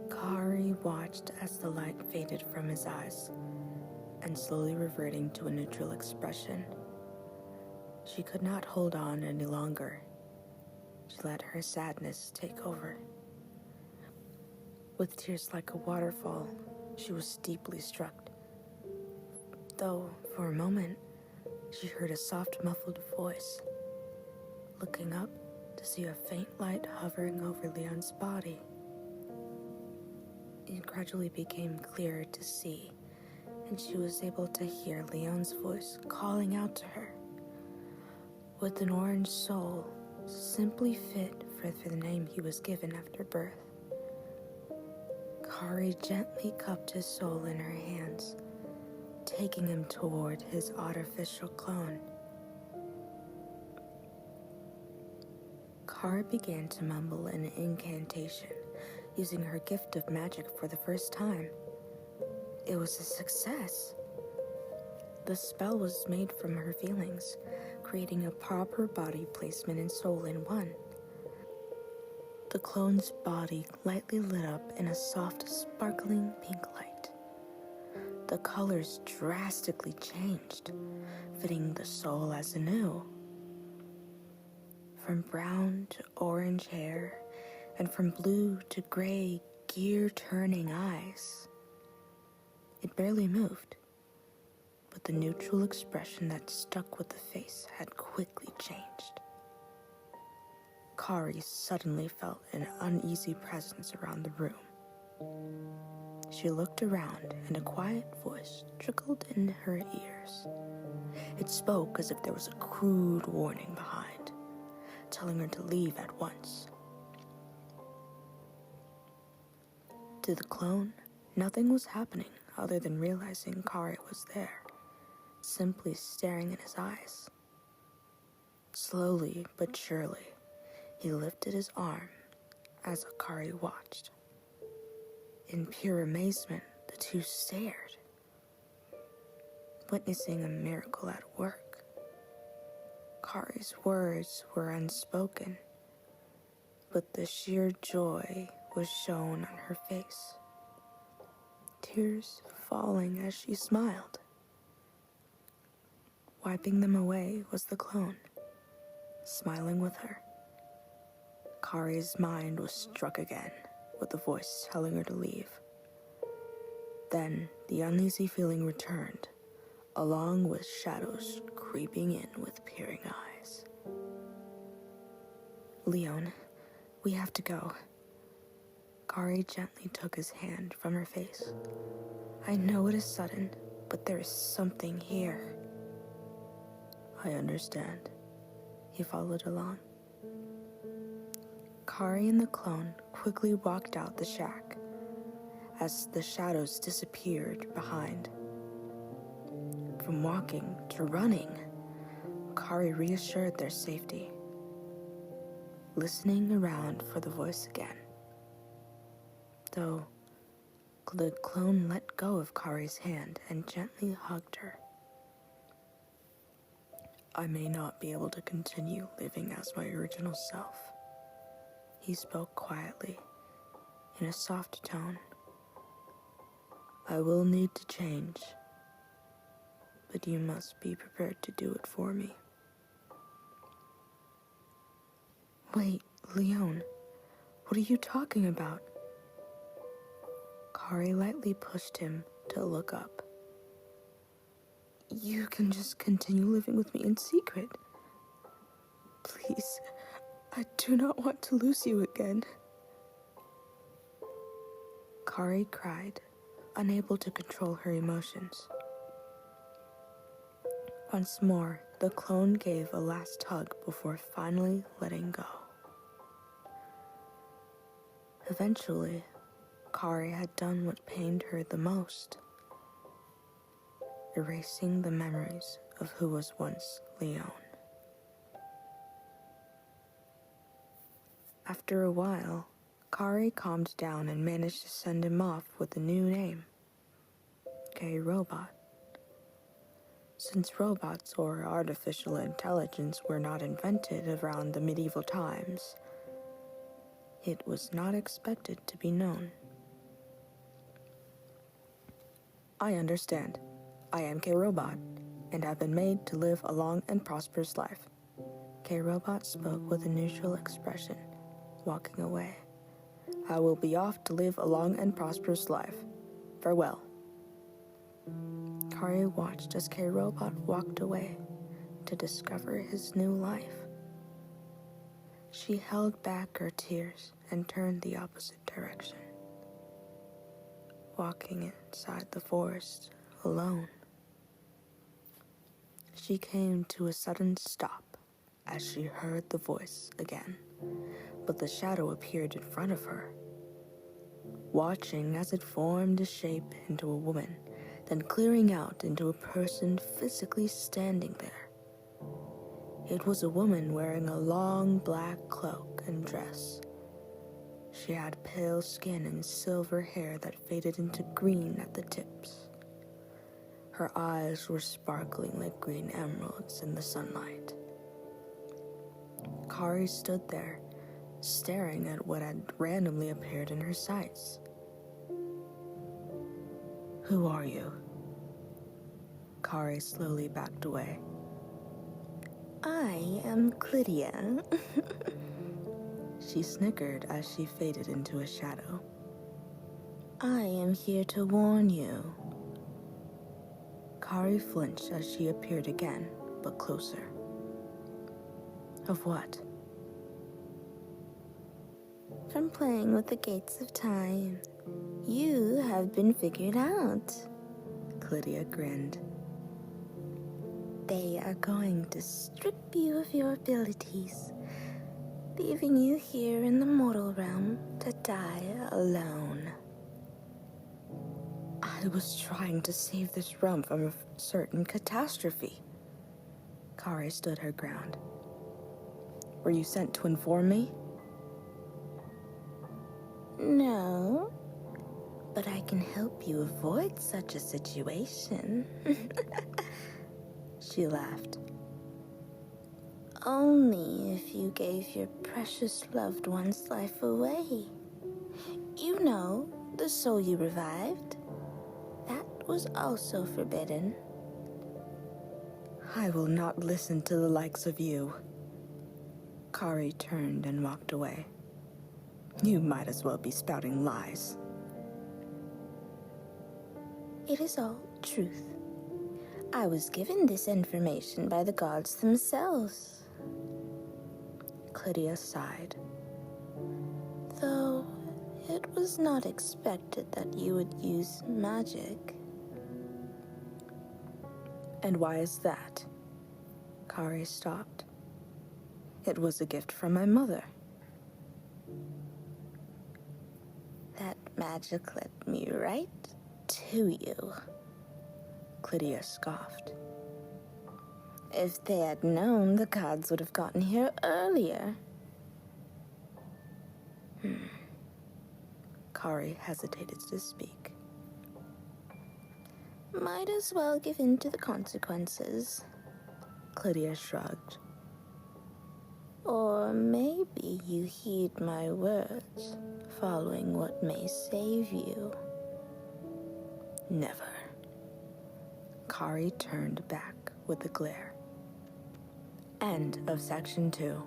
Kari watched as the light faded from his eyes and slowly reverting to a neutral expression. She could not hold on any longer. She let her sadness take over. With tears like a waterfall, she was deeply struck. Though, for a moment, she heard a soft, muffled voice. Looking up to see a faint light hovering over Leon's body. It gradually became clearer to see, and she was able to hear Leon's voice calling out to her. With an orange soul, simply fit for the name he was given after birth. Kari gently cupped his soul in her hands, taking him toward his artificial clone. Kari began to mumble an incantation, using her gift of magic for the first time. It was a success. The spell was made from her feelings, creating a proper body placement and soul in one. The clone's body lightly lit up in a soft, sparkling pink light. The colors drastically changed, fitting the soul as anew. From brown to orange hair, and from blue to gray, gear-turning eyes. It barely moved, but the neutral expression that stuck with the face had quickly changed. Kari suddenly felt an uneasy presence around the room. She looked around, and a quiet voice trickled in her ears. It spoke as if there was a crude warning behind, telling her to leave at once. To the clone, nothing was happening other than realizing Kari was there, simply staring in his eyes. Slowly but surely, he lifted his arm as Kari watched. In pure amazement, the two stared, witnessing a miracle at work. Kari's words were unspoken, but the sheer joy was shown on her face, tears falling as she smiled. Wiping them away was the clone, smiling with her. Kari's mind was struck again, with the voice telling her to leave. Then the uneasy feeling returned, along with shadows creeping in with peering eyes. Leon, we have to go. Kari gently took his hand from her face. I know it is sudden, but there is something here. I understand. He followed along. Kari and the clone quickly walked out the shack as the shadows disappeared behind. From walking to running, Kari reassured their safety, listening around for the voice again. Though the clone let go of Kari's hand and gently hugged her. I may not be able to continue living as my original self. He spoke quietly, in a soft tone. I will need to change, but you must be prepared to do it for me. Wait, Leon, what are you talking about? Kari lightly pushed him to look up. You can just continue living with me in secret. Please, I do not want to lose you again. Kari cried, unable to control her emotions. Once more, the clone gave a last hug before finally letting go. Eventually, Kari had done what pained her the most, erasing the memories of who was once Leon. After a while, Kari calmed down and managed to send him off with a new name, K-Robot. Since robots or artificial intelligence were not invented around the medieval times, It was not expected to be known. I understand. I am K-Robot, and have been made to live a long and prosperous life. K-Robot spoke with a neutral expression, walking away. I will be off to live a long and prosperous life. Farewell. Kari watched as K-Robot walked away to discover his new life. She held back her tears and turned the opposite direction, walking inside the forest alone. She came to a sudden stop as she heard the voice again, but the shadow appeared in front of her. Watching as it formed a shape into a woman, then clearing out into a person physically standing there. It was a woman wearing a long black cloak and dress. She had pale skin and silver hair that faded into green at the tips. Her eyes were sparkling like green emeralds in the sunlight. Kari stood there, staring at what had randomly appeared in her sights. Who are you? Kari slowly backed away. I am Clydia. She snickered as she faded into a shadow. I am here to warn you. Kari flinched as she appeared again, but closer. Of what? From playing with the gates of time. You have been figured out. Clydia grinned. They are going to strip you of your abilities, leaving you here in the mortal realm to die alone. I was trying to save this realm from a certain catastrophe. Kari stood her ground. Were you sent to inform me? No, but I can help you avoid such a situation. She laughed. Only if you gave your precious loved one's life away. You know, the soul you revived. That was also forbidden. I will not listen to the likes of you. Kari turned and walked away. You might as well be spouting lies. It is all truth. I was given this information by the gods themselves. Clydia sighed. Though it was not expected that you would use magic. And why is that? Kari stopped. It was a gift from my mother. That magic led me right to you. Clydia scoffed. If they had known, the gods would have gotten here earlier. Kari hesitated to speak. Might as well give in to the consequences. Clydia shrugged. Or maybe you heed my words, following what may save you. Never. Kari turned back with a glare. End of section 2.